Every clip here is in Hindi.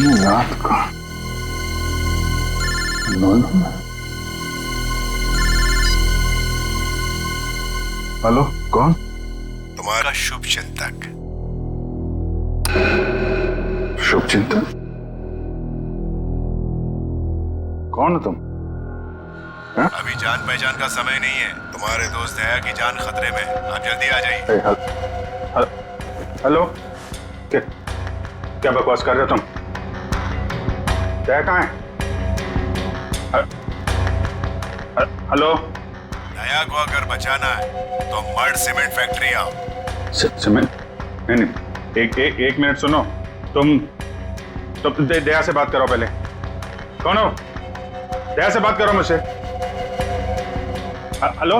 रात को 9 में। हेलो, कौन? तुम्हारा शुभ चिंतक। शुभ चिंतक? कौन हो तुम? अभी जान पहचान का समय नहीं है। तुम्हारे दोस्त दया की जान खतरे में। आप जल्दी आ जाइए। हेलो, क्या बकवास कर रहे हो तुम? दया कहाँ है? हेलो, दया को अगर बचाना है तो मर्ड सीमेंट फैक्ट्री आओ। सीमेंट? नहीं, एक मिनट सुनो। तुम दया से बात करो पहले। कौन हो? दया से बात करो मुझसे। Hello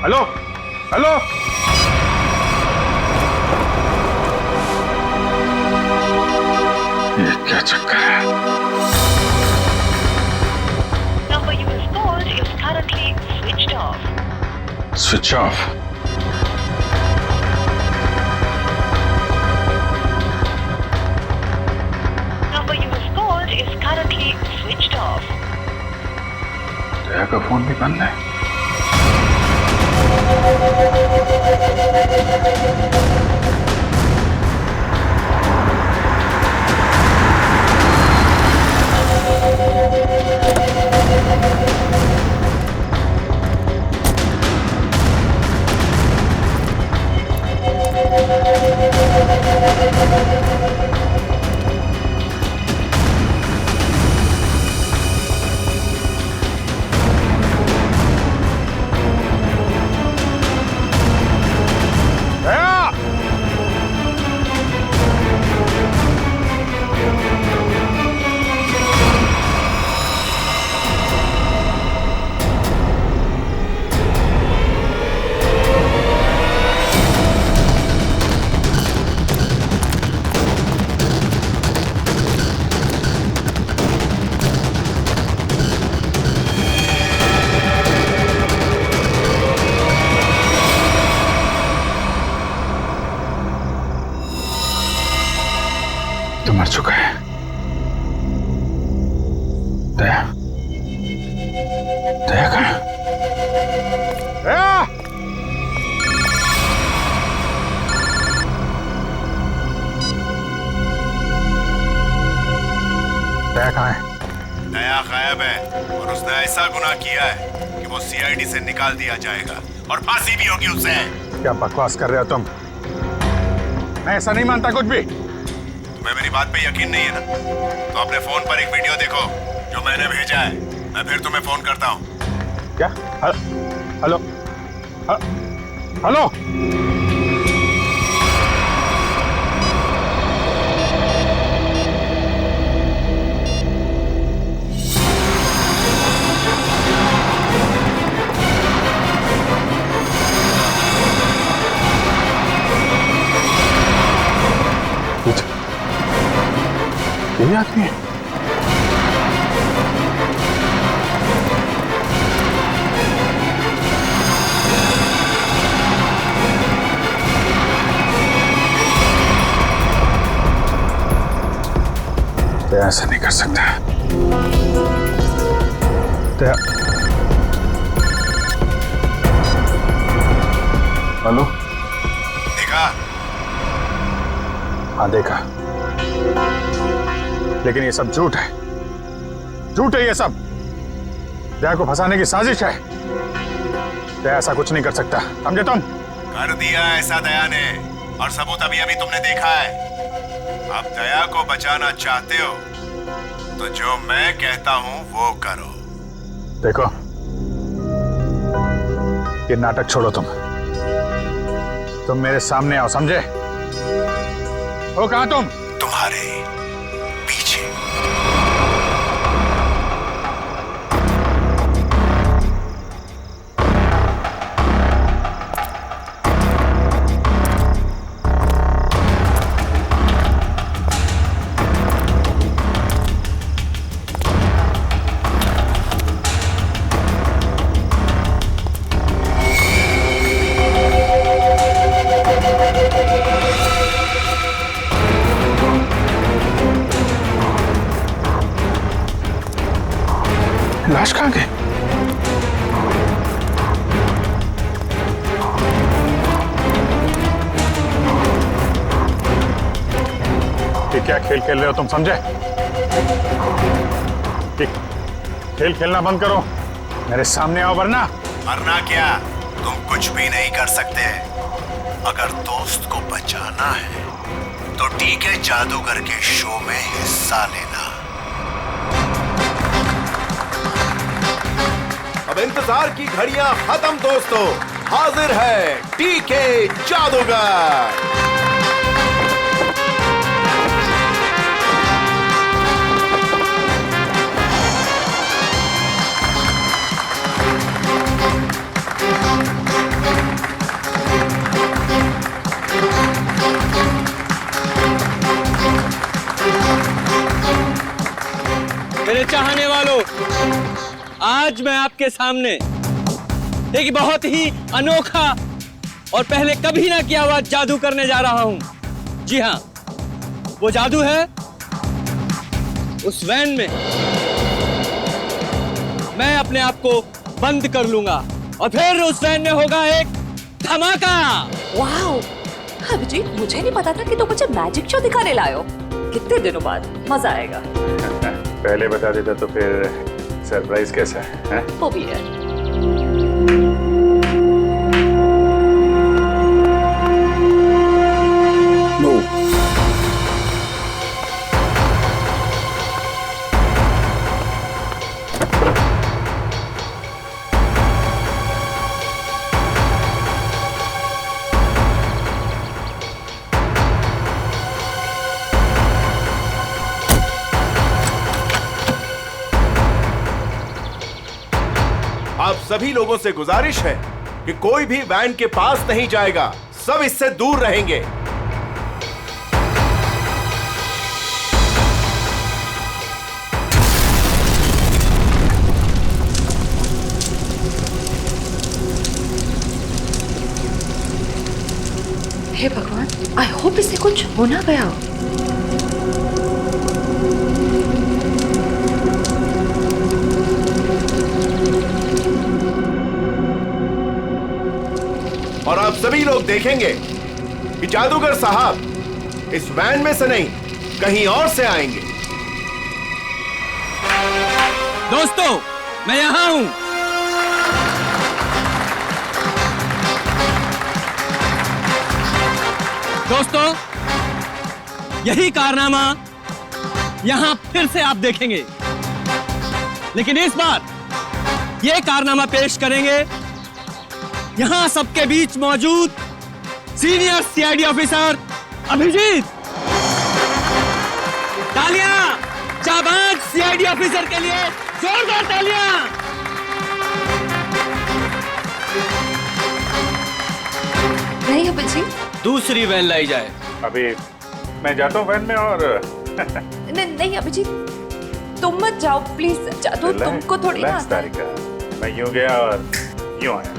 hello hello. ये क्या चक्कर है? Number you have called is currently switched off. Switch off? Number you have called is currently switched off. दया का फोन भी बंद है। तो मर चुका है। दया, दया कहाँ? दया! दया कहाँ है? दया गायब है और उसने ऐसा गुनाह किया है कि वो सीआईडी से निकाल दिया जाएगा और फांसी भी होगी उसे। क्या बकवास कर रहे हो तुम? मैं ऐसा नहीं मानता कुछ भी। तुम्हें मेरी बात पे यकीन नहीं है ना? तो अपने फोन पर एक वीडियो देखो जो मैंने भेजा है। मैं फिर तुम्हें फोन करता हूँ। क्या? Hello hello. ये आदमी है? तो ऐसा नहीं कर सकता। तो हेलो, देखा? हाँ देखा, लेकिन ये सब झूठ है। झूठ है ये सब। दया को फंसाने की साजिश है। दया ऐसा कुछ नहीं कर सकता, समझे तुम? कर दिया ऐसा दया ने, और सबूत अभी अभी तुमने देखा है। अब दया को बचाना चाहते हो तो जो मैं कहता हूं वो करो। देखो, ये नाटक छोड़ो। तुम मेरे सामने आओ, समझे? हो कहां तुम? तुम्हारे पीछे। प्रकाश कहाँ गए? ये क्या खेल खेल रहे हो तुम, समझे? ये खेल खेलना बंद करो, मेरे सामने आओ वरना। वरना क्या? तुम कुछ भी नहीं कर सकते। अगर दोस्त को बचाना है तो टीके जादूगर के शो में हिस्सा लेना। अब इंतजार की घड़ियां खत्म दोस्तों, हाजिर है टीके जादूगर। मेरे चाहने वालों, आज मैं आपके सामने एक बहुत ही अनोखा और पहले कभी ना किया हुआ जादू करने जा रहा हूं। जी हां, वो जादू है उस वैन में मैं अपने आप को बंद कर लूंगा और फिर उस वैन में होगा एक धमाका। वाओ, अभिजीत, मुझे नहीं पता था कि तुम मुझे मैजिक शो दिखाने लाए हो। कितने दिनों बाद मजा आएगा। पहले बता देता तो फिर सरप्राइज कैसा है? वो भी है। आप सभी लोगों से गुजारिश है कि कोई भी वैन के पास नहीं जाएगा, सब इससे दूर रहेंगे। हे भगवान, आई होप इसे कुछ हो ना गया हो। और आप सभी लोग देखेंगे कि जादूगर साहब इस वैन में से नहीं, कहीं और से आएंगे। दोस्तों, मैं यहां हूं। दोस्तों, यही कारनामा यहां फिर से आप देखेंगे, लेकिन इस बार यह कारनामा पेश करेंगे यहां सबके बीच मौजूद सीनियर सीआईडी ऑफिसर अभिजीत। तालियां जाबाज सीआईडी ऑफिसर के लिए, जोरदार तालियां। नहीं अभिजीत, दूसरी वैन लाई जाए। अभी मैं जाता हूँ वैन में और नहीं अभिजीत, तुम मत जाओ प्लीज। जादू तुमको थोड़ी ना आता है। तारिका, मैं यूं गया और यूं आया।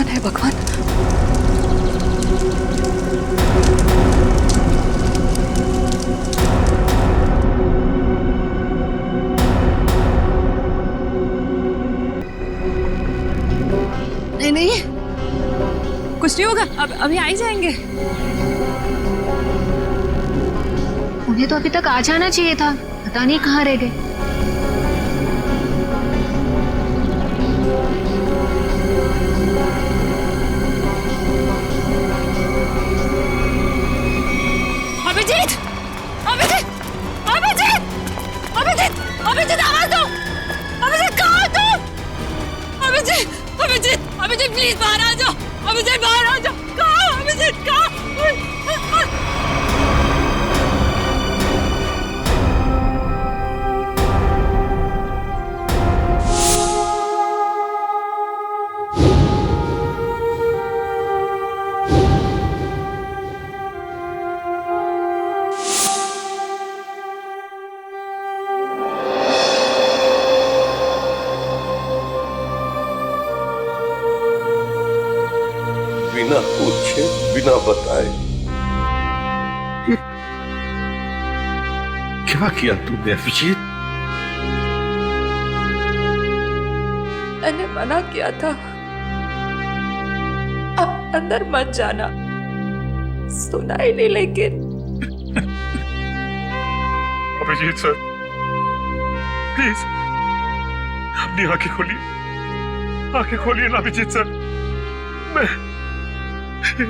है भगवान। नहीं नहीं, कुछ नहीं होगा, अब अभी आ ही जाएंगे। उन्हें तो अभी तक आ जाना चाहिए था, पता नहीं कहाँ रह गए। अभिजीत, अभिजीत, अभिजीत, अभिजीत, अभिजीत, आवाज दो। अभिजीत, कहाँ हो तुम? अभिजीत, अभिजीत, अभिजीत, प्लीज बाहर आ जाओ। अभिजीत, बाहर आ जाओ। कहाँ हो अभिजीत? अभिजीत का बिना पूछे बिना बताए क्या किया तूने अभिजीत? मैंने मना किया था, अब अंदर मत जाना। सुना ही नहीं, लेकिन अभिजीत सर, प्लीज अपनी आंखें खोलिए ना अभिजीत सर। मैं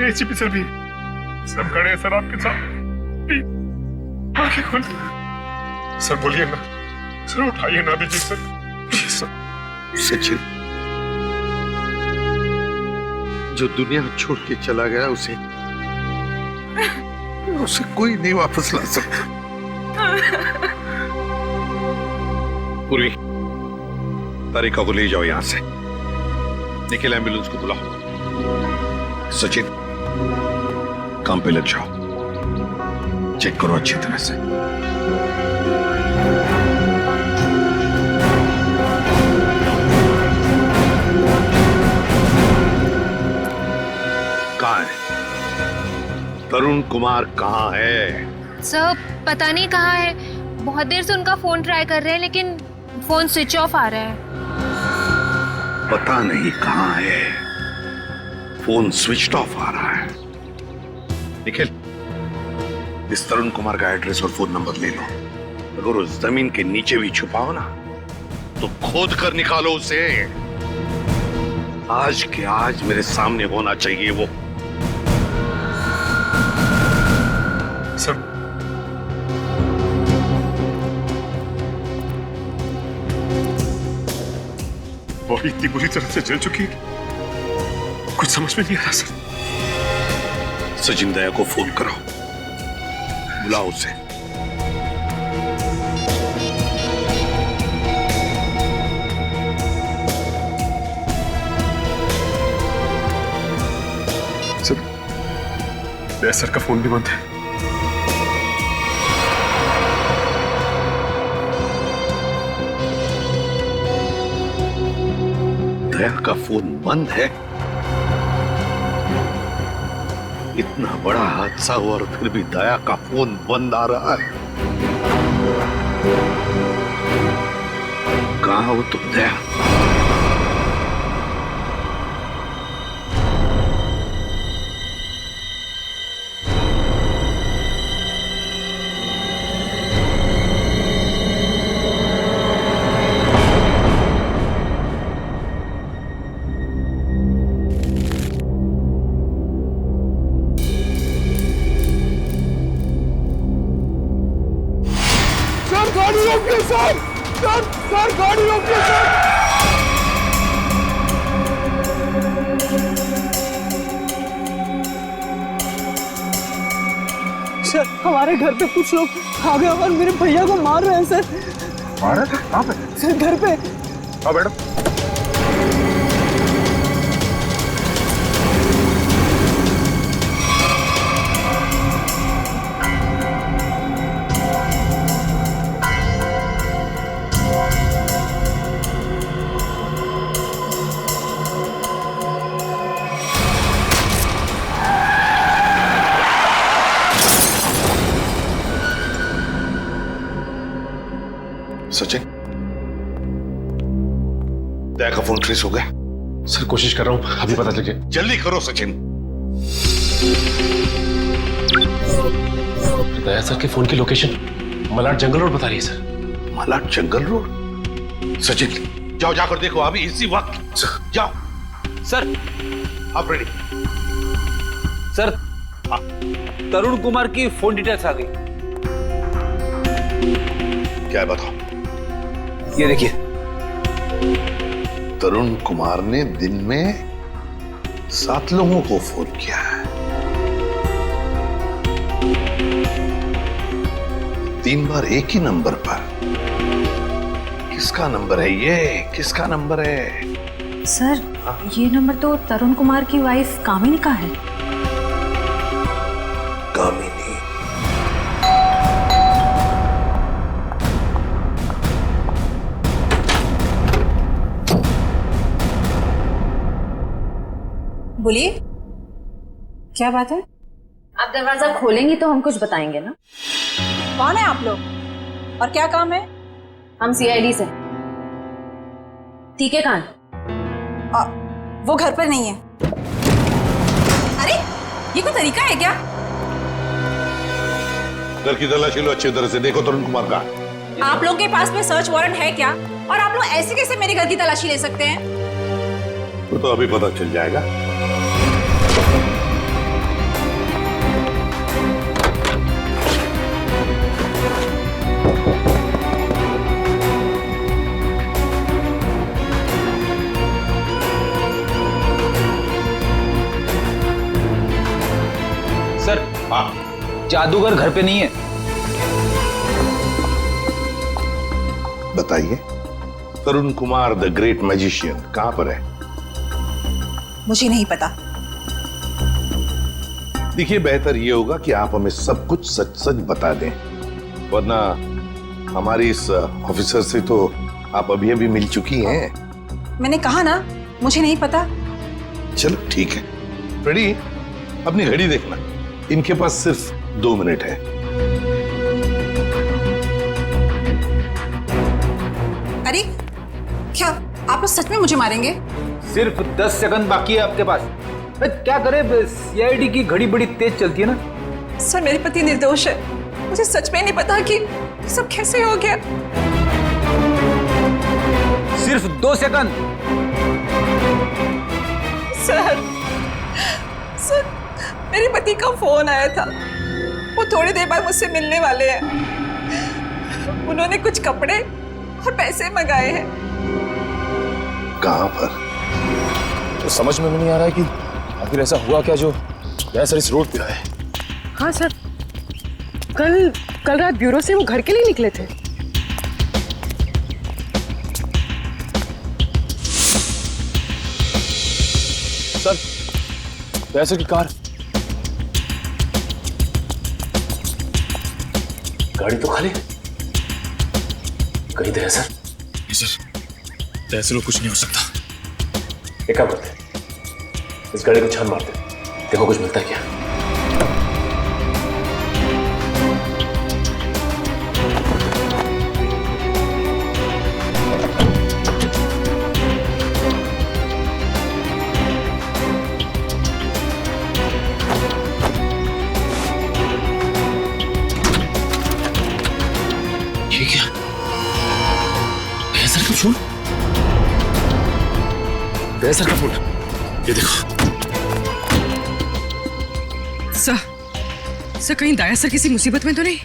एसीपी सर भी सब खड़े हैं सर आपके साथ, प्लीज आंखें खोलिए सर। बोलिए ना सर, उठाइए ना Abhijeet sir, please sir. Sachin जो दुनिया छोड़ के चला गया उसे कोई नहीं वापस ला सकता। पूर्वी, तारिका को ले जाओ यहां से। निखिल, एम्बुलेंस को बुलाओ। सचिन, काम पे लग जाओ, चेक करो अच्छी तरह से। कहाँ है तरुण कुमार? कहाँ है सर? पता नहीं कहाँ है। बहुत देर से उनका फोन ट्राई कर रहे हैं, लेकिन फोन स्विच ऑफ आ रहा है। पता नहीं कहाँ है, फोन स्विच ऑफ आ रहा है। निखिल, इस तरुण कुमार का एड्रेस और फोन नंबर ले लो। अगर उस जमीन के नीचे भी छुपाओ ना, तो खोद कर निकालो उसे। आज के आज मेरे सामने होना चाहिए वो। सर, वो इतनी बुरी तरह से जल चुकी है, कुछ समझ में नहीं आ रहा सर। सचिन दया को फोन कराओ, बुलाओ उसे। सर, दया सर का फोन भी बंद है। दया का फोन बंद है? इतना बड़ा हादसा हुआ और फिर भी दया का फोन बंद आ रहा है। कहाँ हो तुम दया? सर, हमारे घर पे कुछ लोग आ गए और मेरे भैया को मार रहे हैं सर। मार रहे थे? कहाँ पे? सर, घर पे। हाँ मैडम। सचिन, दया का फोन ट्रेस हो गया? सर, कोशिश कर रहा हूँ, अभी पता चल जाए। जल्दी करो सचिन। दया सर के फोन की लोकेशन मलाड जंगल रोड बता रही है सर। मलाड जंगल रोड? सचिन, जाओ, जाकर देखो अभी इसी वक्त। जाओ। सर, आप रेडी? सर, तरुण कुमार की फोन डिटेल्स आ गई। क्या है बताओ? ये देखिए। तरुण कुमार ने दिन में 7 लोगों को फोन किया है। 3 बार एक ही नंबर पर। किसका नंबर है ये? किसका नंबर है? सर, ये नंबर तो तरुण कुमार की वाइफ कामिनी का है। कामिनी। बोलिए, क्या बात है? आप दरवाजा खोलेंगी तो हम कुछ बताएंगे ना। कौन है आप लोग और क्या काम है? हम सीआईडी से। ठीक है कान। वो घर पर नहीं है। अरे, ये कोई तरीका है क्या? घर की तलाशी लो अच्छी तरह से, देखो तरुण कुमार का। आप लोगों के पास में सर्च वारंट है क्या? और आप लोग ऐसे कैसे मेरे घर की तलाशी ले सकते हैं? वो तो अभी पता चल जाएगा। सर, जादूगर घर पे नहीं है। बताइए, तरुण कुमार द ग्रेट मैजिशियन कहां पर है? मुझे नहीं पता। देखिए, बेहतर ये होगा कि आप हमें सब कुछ सच सच बता दें, वरना हमारी इस ऑफिसर से तो आप अभी अभी मिल चुकी हैं। मैंने कहा ना, मुझे नहीं पता। चलो ठीक है। रेडी? अपनी घड़ी देखना, इनके पास सिर्फ 2 मिनट है। अरे, क्या आप लोग सच में मुझे मारेंगे? सिर्फ 10 सेकंड बाकी है आपके पास। क्या करे, सीआईडी की घड़ी बड़ी तेज चलती है ना। सर, मेरे पति निर्दोष है। मुझे सच में नहीं पता कि ये सब कैसे हो गया। सिर्फ 2 सेकंड। सर, मेरे पति का फोन आया था। वो थोड़ी देर बाद मुझसे मिलने वाले हैं। उन्होंने कुछ कपड़े और पैसे मंगाए हैं। कहां पर? तो समझ में नहीं आ रहा है कि आखिर ऐसा हुआ क्या जो सर इस रोड पे आए। हाँ सर, कल रात ब्यूरो से वो घर के लिए निकले थे। सर, दया की कार। गाड़ी तो खाली, कहीं दया सर? नहीं सर, दया सर कुछ नहीं हो सकता। एक काम करते, इस गाड़ी को छान मारते, देखो कुछ मिलता है क्या। ये क्या? दया सर का फोन? दया सर का फोन, ये देखो। सर कहीं दया सर किसी मुसीबत में तो नहीं?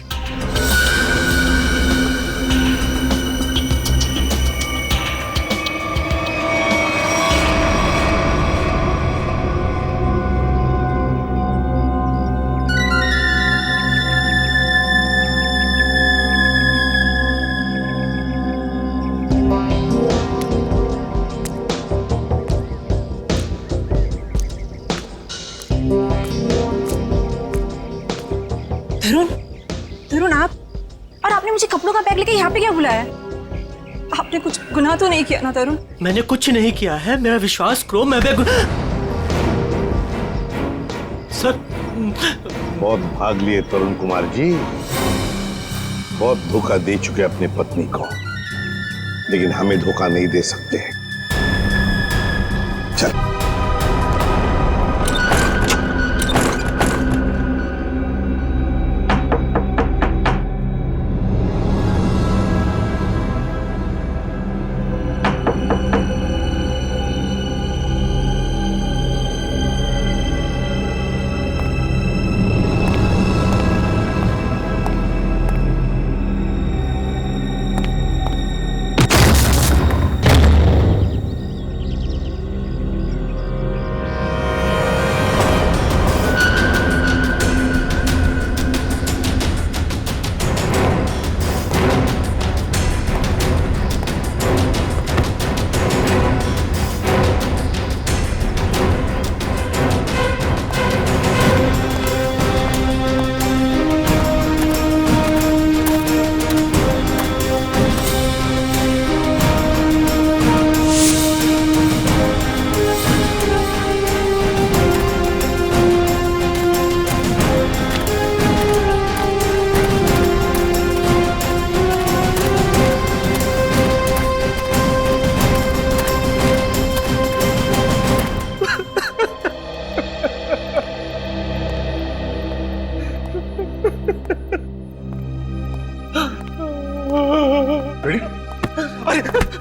तरुण, आप? और आपने मुझे कपड़ों का बैग लेके यहाँ पे क्या बुलाया? आपने कुछ गुनाह तो नहीं किया ना तरुण? मैंने कुछ नहीं किया है, मेरा विश्वास करो। मैं सर, बहुत भाग लिए तरुण कुमार जी, बहुत धोखा दे चुके अपनी पत्नी को, लेकिन हमें धोखा नहीं दे सकते। चल।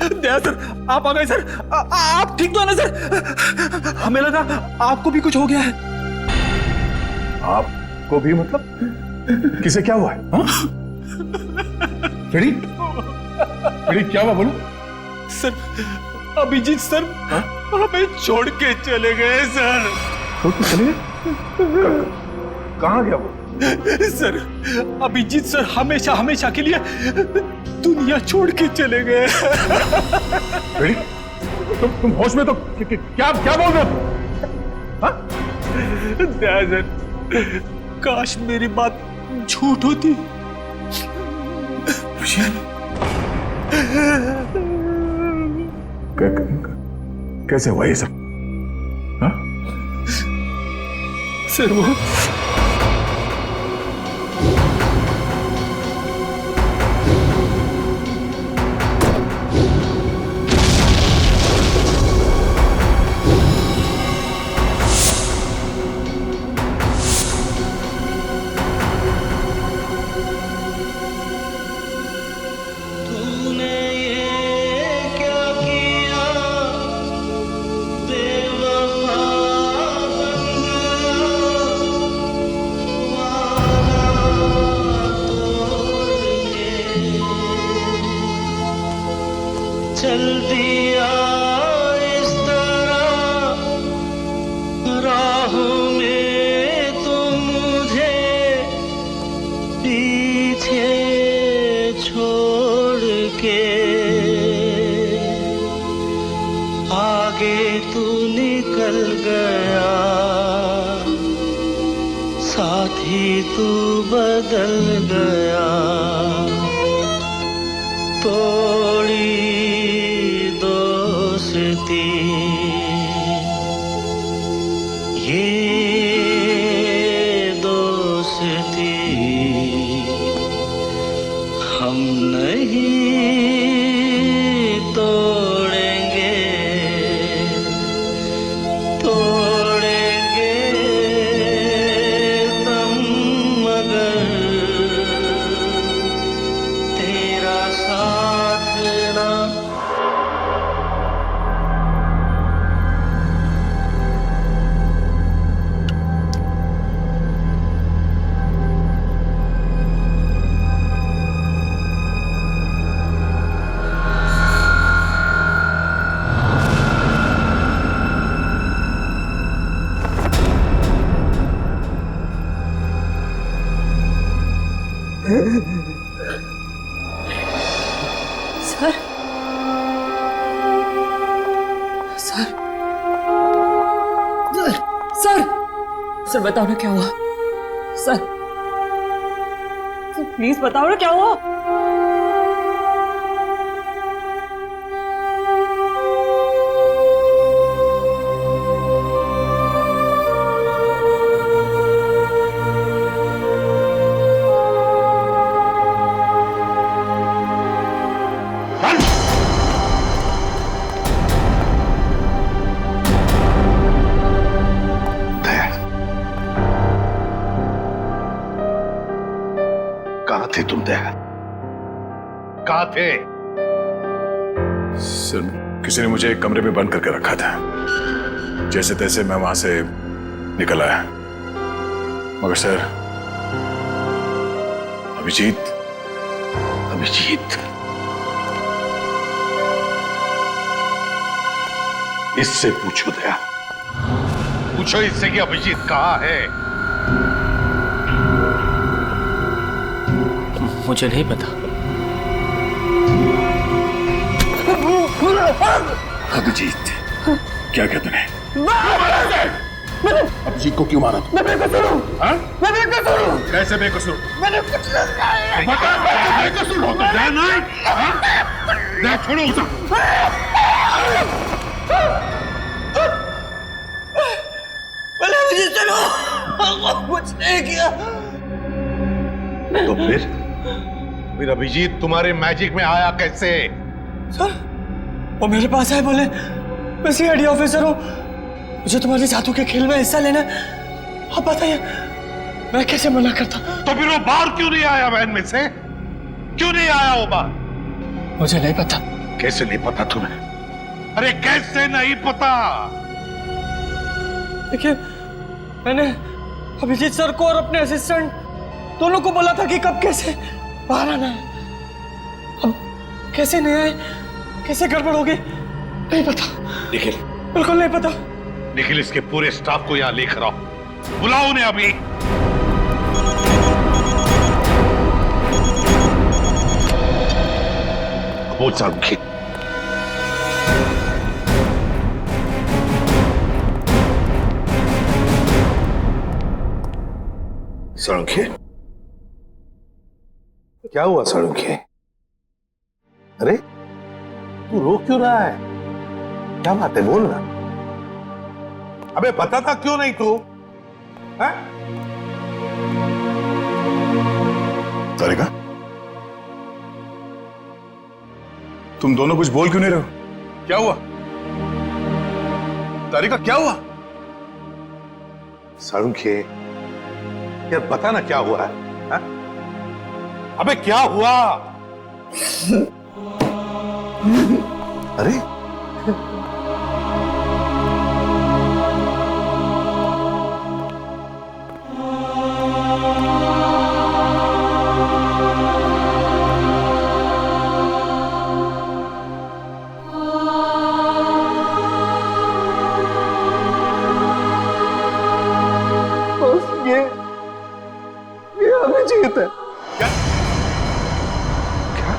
दया सर, आप आ गए सर। आप ठीक तो है ना सर? हमें लगा आपको भी कुछ हो गया है। आपको भी मतलब? किसे क्या हुआ है? फ्रेडी, फ्रेडी क्या हुआ बोलो? सर, अभिजीत सर हमें छोड़ के चले गए सर। छोड़ के चले गए? कहाँ गया वो? सर, अभिजीत सर हमेशा हमेशा के लिए दुनिया छोड़ के चले गए। फ्रेडी, तुम होश में तो क्या क्या बोल रहे हो? दया सर, काश मेरी बात झूठ होती। कैसे हुआ ये सब? हाँ? सर वो चल दिया इस तरह राहों में तो मुझे पीछे छोड़ के, आगे तू निकल गया साथ ही तू बदल गया, तोड़ी दोस्ती ये दोस्ती हम नहीं तोड़ेंगे, तोड़ेंगे तुम मगर तेरा साथ ना। सर, सर, सर, सर बताओ ना क्या हुआ? सर, सर प्लीज बताओ ना क्या हुआ? कहाँ थे तुम दया? कहाँ थे? सर, किसी ने मुझे एक कमरे में बंद करके रखा था। जैसे तैसे मैं वहां से निकल आया, मगर सर अभिजीत, अभिजीत, इससे पूछो दया, पूछो इससे कि अभिजीत कहाँ है? मुझे नहीं पता। अभिजीत, क्या कहते हैं? अभिजीत को क्यों मारा? मैं बेकसूर हूँ। हाँ? मैं बेकसूर हूँ। कैसे बेकसूर? मैंने कुछ नहीं किया है। बता, बेकसूर हो तो दया नहीं? दया छोड़ो उसे। बोले मुझे चलो, कुछ नहीं किया। तो फिर अभिजीत तुम्हारे मैजिक में आया कैसे? सर, वो मेरे पास आए, बोले मैं सीआईडी ऑफिसर हूँ, मुझे तुम्हारे जादू के खेल में हिस्सा लेना है। आप बताइए मैं कैसे मना करता? तो फिर वो बाहर क्यों नहीं आया? वैन में से क्यों नहीं आया वो बाहर? मुझे नहीं पता। कैसे नहीं पता तुम्हें? अरे कैसे नहीं पता? देखिए, मैंने अभिजीत सर को और अपने असिस्टेंट दोनों को बोला था कि कब कैसे बाहर आना है। अब कैसे नहीं आए, कैसे गड़बड़ होगी, नहीं पता। निखिल, बिल्कुल नहीं पता। निखिल, इसके पूरे स्टाफ को यहां लेकर आओ, बुलाओ उन्हें अभी। बोल सारुंखी, सारुंखी, क्या हुआ सारुंखी? अरे तू रो क्यों रहा है? क्या बात है, बोल ना। अबे बताता क्यों नहीं तू? तारिका, तुम दोनों कुछ बोल क्यों नहीं रहे हो? क्या हुआ? तारिका, क्या हुआ? सारुंखी, यार बता ना क्या हुआ है? हा? अबे क्या हुआ? अरे ये अभिजीत है। क्या? क्या?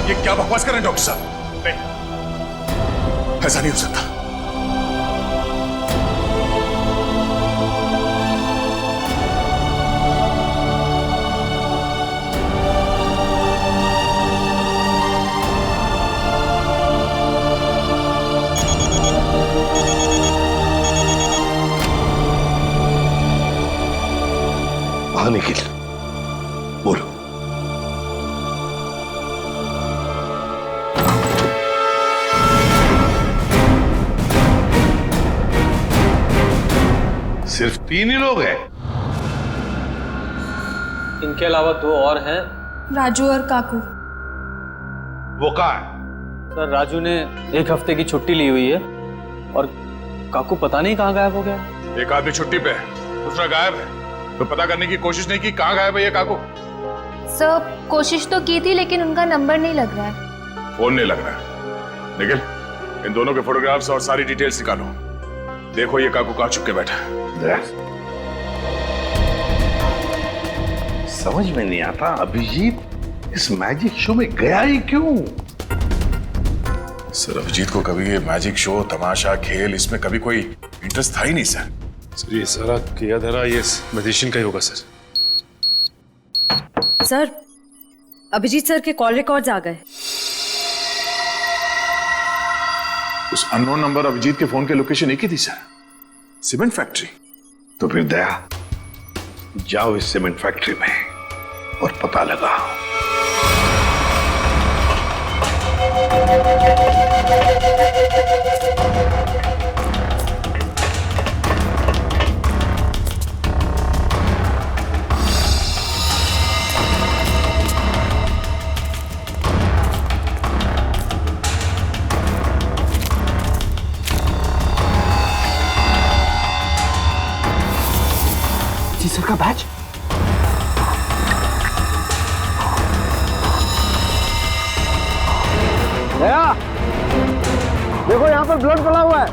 ये क्या बकवास कर रहे हैं डॉक्टर साहब? नहीं, ऐसा नहीं हो सकता। हाँ निखिल, बोलो। सिर्फ 3 ही लोग हैं? इनके अलावा 2 और हैं। राजू और काकू। वो कहाँ है? सर, राजू ने 1 हफ्ते की छुट्टी ली हुई है और काकू पता नहीं कहाँ गायब हो गया। एक आदमी छुट्टी पे है, दूसरा गायब है, तो पता करने की कोशिश नहीं की कहाँ गायब है ये काकू? सर, कोशिश तो की थी लेकिन उनका नंबर नहीं लग रहा है। फोन नहीं लग रहा है। निखिल, इन दोनों के फोटोग्राफ्स और सारी डिटेल्स निकालो। देखो ये काकू कहाँ छुप के बैठा है। समझ में नहीं आता अभिजीत इस मैजिक शो में गया ही क्यों? सर, अभिजीत को कभी ये मैजिक शो, तमाशा, खेल, इसमें कभी कोई इंटरेस्ट था ही नहीं सर। सर, ये सारा किया धरा ये मैजिशियन का ही होगा सर। सर, अभिजीत सर के कॉल रिकॉर्ड्स आ गए। उस अननोन नंबर अभिजीत के फोन के लोकेशन एक ही थी सर, सीमेंट फैक्ट्री। तो फिर दया, जाओ इस सीमेंट फैक्ट्री में और पता लगाओ। जी सर का बैच। दया, देखो यहाँ पर ब्लड पड़ा हुआ है।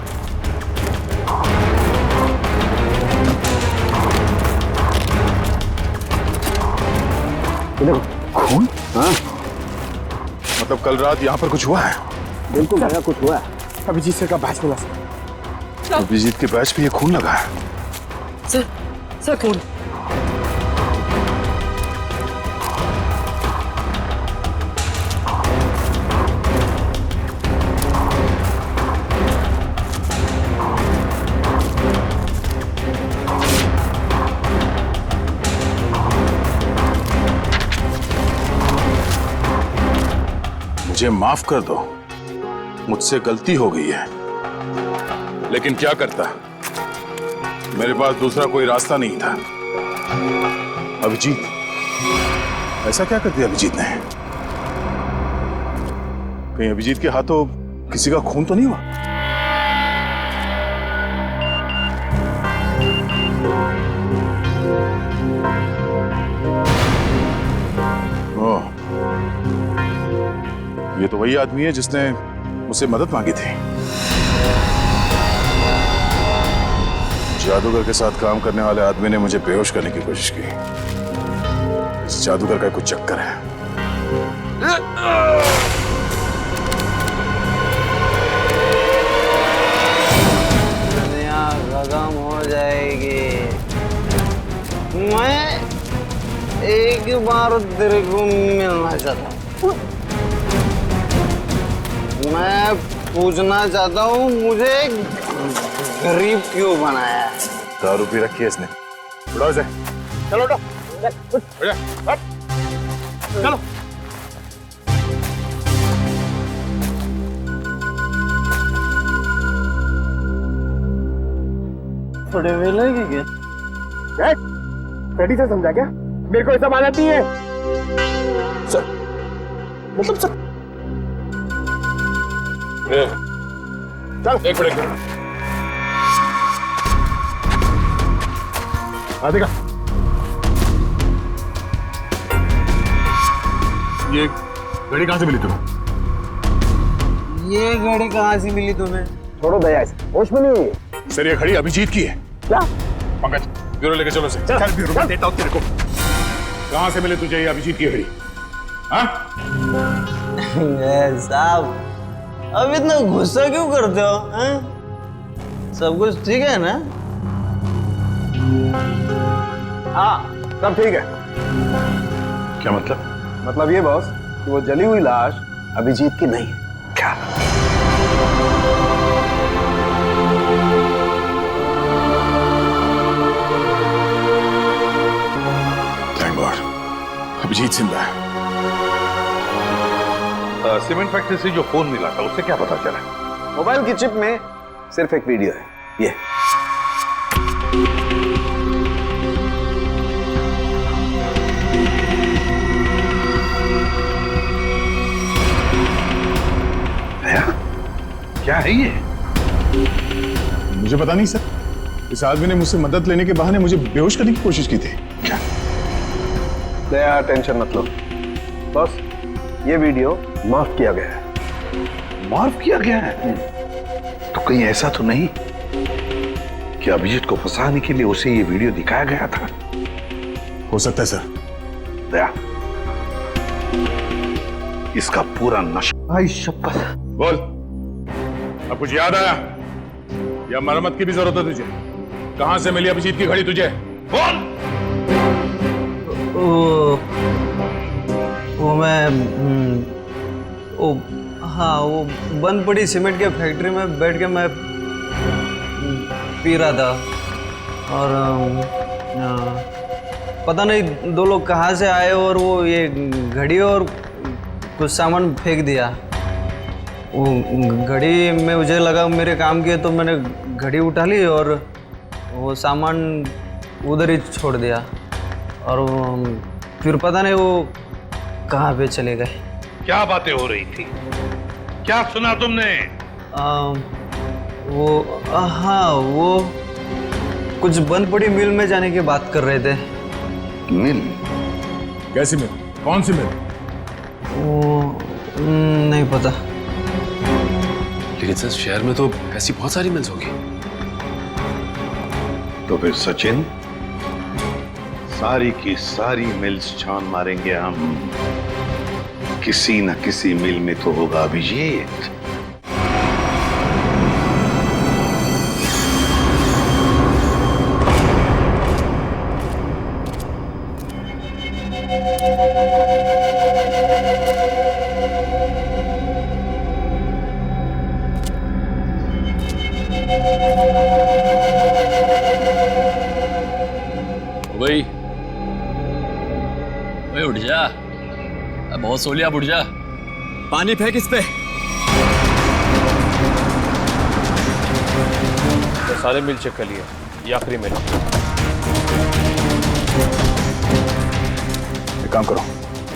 देखो खून। हाँ, मतलब कल रात यहाँ पर कुछ हुआ है? बिल्कुल दया, कुछ हुआ है। अभिजीत सर का बैच मिला सर। अभिजीत के बैच पे ये खून लगा है। सर खून। मुझे माफ कर दो, मुझसे गलती हो गई है, लेकिन क्या करता, मेरे पास दूसरा कोई रास्ता नहीं था। अभिजीत, ऐसा क्या कर दिया अभिजीत ने? कहीं अभिजीत के हाथों किसी का खून तो नहीं हुआ? ओह, ये तो वही आदमी है जिसने मुझसे मदद मांगी थी। जादूगर के साथ काम करने वाले आदमी ने मुझे बेहोश करने की कोशिश की। इस जादूगर का कुछ चक्कर है। दुनिया खत्म हो जाएगी। मैं एक बार तेरे को मिलना चाहता हूँ। मैं पूछना चाहता हूँ, मुझे गरीब क्यों बनाया? दारू पी रखी है इसने। उठाओ इसे। चलो उठो। चलो। थोड़े वेले क्या? रेडी से समझा क्या? मेरे को ऐसा माना नहीं है सर। मतलब सर चल एक मिनट देखा ये घड़ी कहां से मिली तुम्हें? ये घड़ी कहाँ से मिली तुम्हें? छोड़ो दया से, होश में नहीं हुई। सर ये घड़ी अभिजीत की है। क्या? पंकज ब्यूरो लेके चलो से। चल ब्यूरो में देता हूँ तेरे को। कहां से मिली तुझे ये अभिजीत की घड़ी? हाँ? साहब अब इतना गुस्सा क्यों करते हो? सब कुछ ठीक है ना? हाँ सब ठीक है। क्या मतलब? मतलब ये बॉस कि वो जली हुई लाश अभिजीत की नहीं है। क्या? थैंक गॉड अभिजीत जिंदा है। सीमेंट फैक्ट्री से जो फोन मिला था उससे क्या पता चला? मोबाइल की चिप में सिर्फ एक वीडियो है ये। क्या है ये? मुझे पता नहीं सर। इस आदमी ने मुझसे मदद लेने के बहाने मुझे बेहोश करने की कोशिश की थी। क्या? दया टेंशन मत लो बॉस, ये वीडियो माफ किया गया है। माफ किया गया है? तो कहीं ऐसा तो नहीं कि अभिजीत को फंसाने के लिए उसे ये वीडियो दिखाया गया था? हो सकता है सर। दया इसका पूरा नशा। भाई शपथ। बोल अब कुछ याद आया या मरम्मत की भी जरूरत है तुझे? कहां से मिली अभिजीत की घड़ी तुझे? बोल। वो मैं हाँ वो बंद पड़ी सीमेंट के फैक्ट्री में बैठ के मैं पी रहा था और पता नहीं दो लोग कहाँ से आए और वो ये घड़ी और कुछ सामान फेंक दिया। वो घड़ी में मुझे लगा मेरे काम की है तो मैंने घड़ी उठा ली और वो सामान उधर ही छोड़ दिया और फिर पता नहीं वो कहाँ पे चले गए। क्या बातें हो रही थी? क्या सुना तुमने? हाँ वो कुछ बंद पड़ी मिल में जाने की बात कर रहे थे। मिल? कैसी मिल? कौन सी मिल? वो नहीं पता। लेकिन सर शहर में तो ऐसी बहुत सारी मिल्स होगी। तो फिर सचिन सारी की सारी मिल्स छान मारेंगे हम। किसी न किसी मिल में तो होगा अभिजीत। भाई उठ जा, बहुत सो लिया, उठ जा। पानी फेंक इस पे। तो सारे मिल चेक कर लिए, ये आखिरी मिल। काम करो,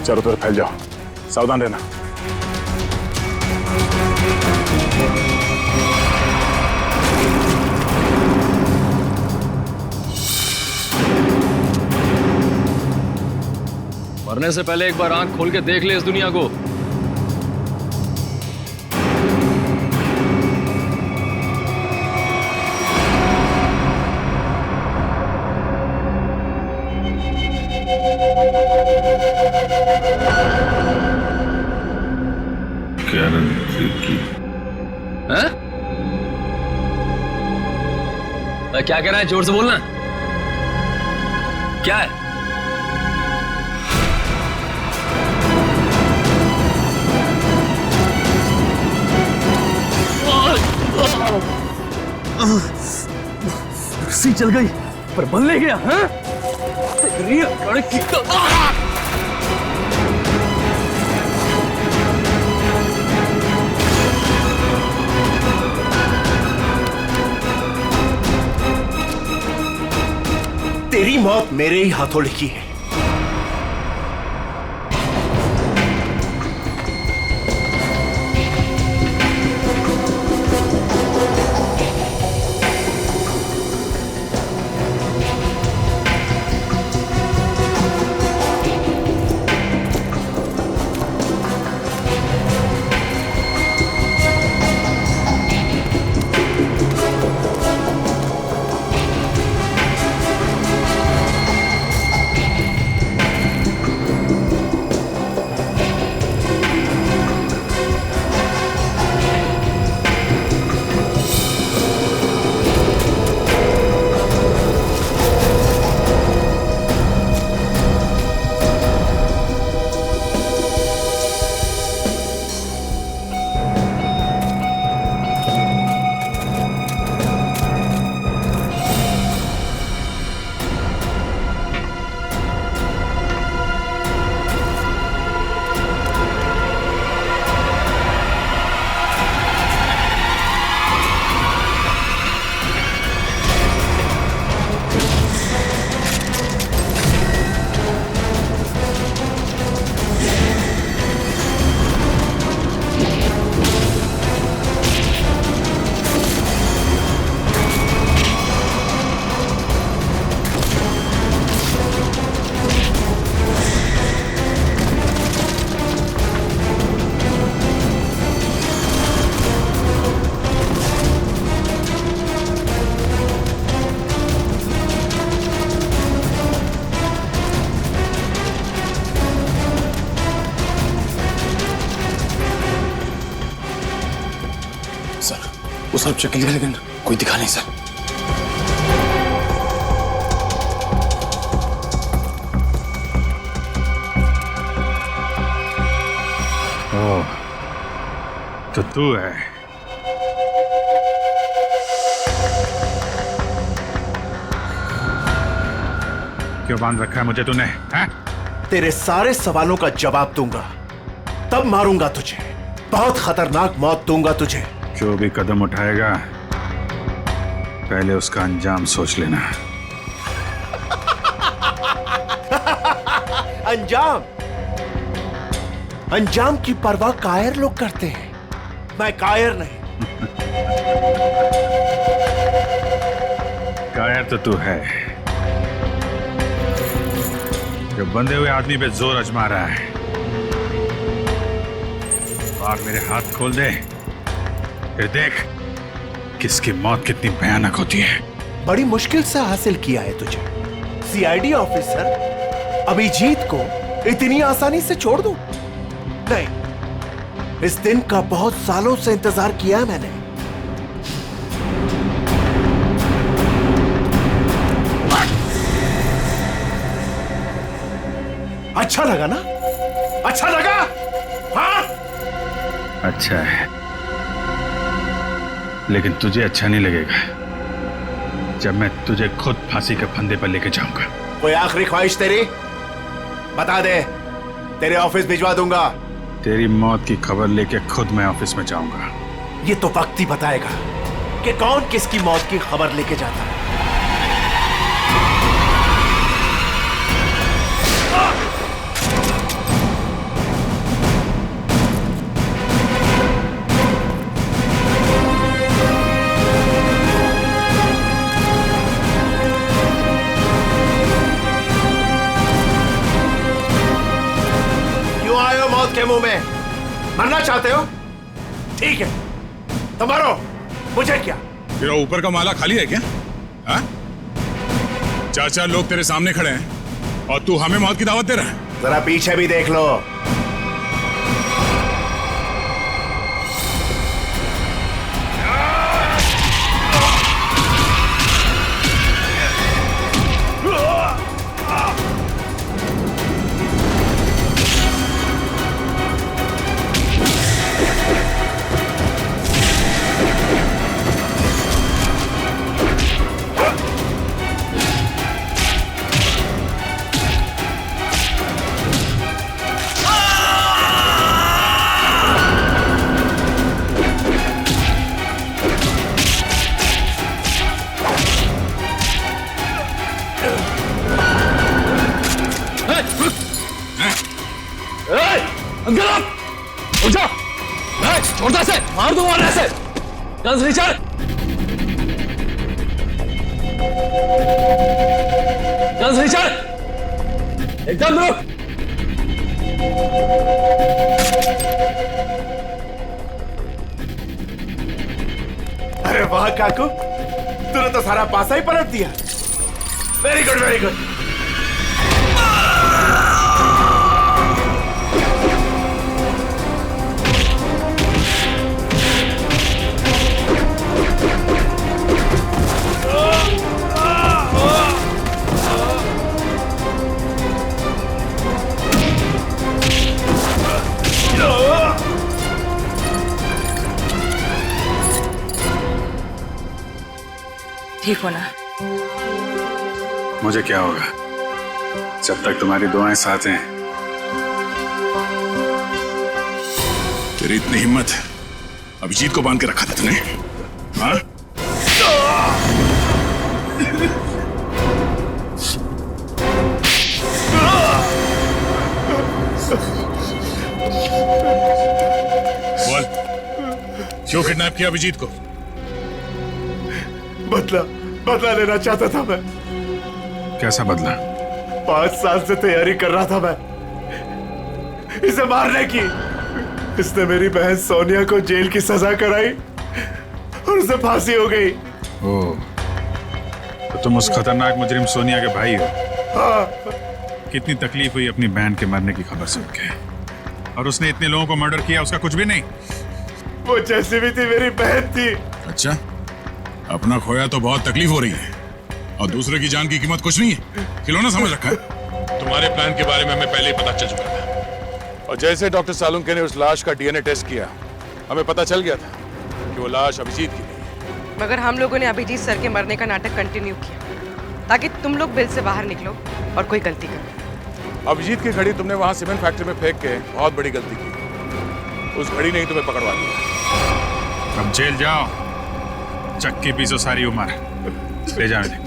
चारों तरफ फैल जाओ, सावधान रहना। मरने से पहले एक बार आंख खोल के देख ले इस दुनिया को। क्या कह रहा है? जोर से बोलना। क्या है? रस्सी चल गई पर बल ले गया। हाँ? तेरी मौत मेरे ही हाथों लिखी है। वो सब चेक लिया लेकिन कोई दिखा नहीं सर। ओह, तो तू है। क्यों बांध रखा है मुझे तूने? तेरे सारे सवालों का जवाब दूंगा, तब मारूंगा तुझे। बहुत खतरनाक मौत दूंगा तुझे। जो भी कदम उठाएगा पहले उसका अंजाम सोच लेना। अंजाम? अंजाम की परवाह कायर लोग करते हैं, मैं कायर नहीं। कायर तो तू है, जो बंधे हुए आदमी पे जोर आजमा रहा है। आग मेरे हाथ खोल दे, फिर देख किसकी मौत कितनी भयानक होती है। बड़ी मुश्किल से हासिल किया है तुझे। सीआईडी ऑफिसर अभिजीत को इतनी आसानी से छोड़ दूं? नहीं, इस दिन का बहुत सालों से इंतजार किया है मैंने। अच्छा लगा ना? अच्छा लगा? हाँ? अच्छा है, लेकिन तुझे अच्छा नहीं लगेगा जब मैं तुझे खुद फांसी के फंदे पर लेके जाऊंगा। कोई आखिरी ख्वाहिश तेरी? बता दे, तेरे ऑफिस भिजवा दूंगा। तेरी मौत की खबर लेके खुद मैं ऑफिस में जाऊंगा। ये तो वक्त ही बताएगा कि कौन किसकी मौत की खबर लेके जाता है। मौत के मुंह में। मरना चाहते हो? ठीक है, तो मरो, मुझे क्या। तेरा ऊपर का माला खाली है क्या? हाँ? 4 लोग तेरे सामने खड़े हैं और तू हमें मौत की दावत दे रहा है। जरा पीछे भी देख लो। छोटा से मार दूंगा ऐसे। गन्स नीचे। गन्स नीचे। एकदम रुक। अरे वाह काकू, तूने तो सारा पासा ही पलट दिया। Very good, very good. ठीक हो ना? मुझे क्या होगा जब तक तुम्हारी दुआएं साथ हैं। तेरी इतनी हिम्मत अभिजीत को बांध के रखा था तूने? हाँ? बोल, क्यों किडनैप किया अभिजीत को? बदला लेना चाहता था मैं। कैसा बदला? 5 साल से तैयारी कर रहा था मैं इसे मारने की। इसने मेरी बहन सोनिया को जेल की सजा कराई और उसे फांसी हो गई। ओह, तो तुम उस खतरनाक मुजरिम सोनिया के भाई हो? हाँ। कितनी तकलीफ हुई अपनी बहन के मरने की खबर सुन के। और उसने इतने लोगों को मर्डर किया, उसका कुछ भी नहीं? वो जैसी भी थी मेरी बहन थी। अच्छा, अपना खोया तो बहुत तकलीफ हो रही है और दूसरे की जान की कीमत कुछ नहीं है। खिलौना समझ रखा है। तुम्हारे प्लान के बारे में हमें पहले ही पता चल चुका था और जैसे डॉक्टर सालुंके ने उस लाश का डीएनए टेस्ट किया, हमें पता चल गया था कि वो लाश अभिजीत की थी। मगर हम लोगों ने अभिजीत सर के मरने का नाटक कंटिन्यू किया ताकि तुम लोग बिल से बाहर निकलो और कोई गलती करो। अभिजीत की घड़ी तुमने वहां सीमेंट फैक्ट्री में फेंक के बहुत बड़ी गलती की। उस घड़ी ने ही तुम्हें पकड़वा दिया। अब जेल जाओ, चक्की पीसो सारी उम्र। ले जाओ इन्हें।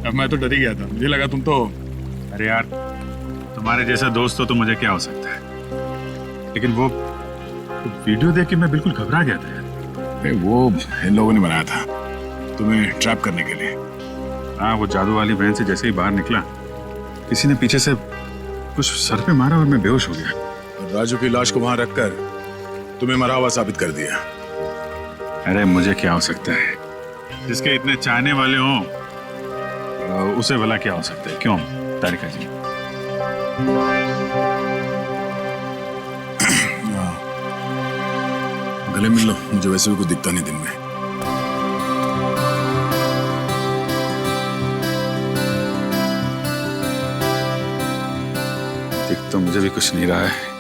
अब मैं तो डर ही गया था, मुझे लगा तुम तो। अरे यार, तुम्हारे जैसा दोस्त हो तो मुझे क्या हो सकता है, लेकिन वो वीडियो देख के मैं बिल्कुल घबरा गया था यार। वो इन लोगों ने बनाया था तुम्हें ट्रैप करने के लिए। हाँ, वो जादू वाली वैन से जैसे ही बाहर निकला, किसी ने पीछे से कुछ सर पे मारा और मैं बेहोश हो गया। राजू की लाश को वहां रखकर तुम्हें मरा हुआ साबित कर दिया। अरे मुझे क्या हो सकता है, जिसके इतने चाहने वाले हों उसे भला क्या हो सकता है? क्यों तारिका जी? गले मिल लो, मुझे वैसे भी कुछ दिखता नहीं दिन में। दिख तो मुझे भी कुछ नहीं रहा है।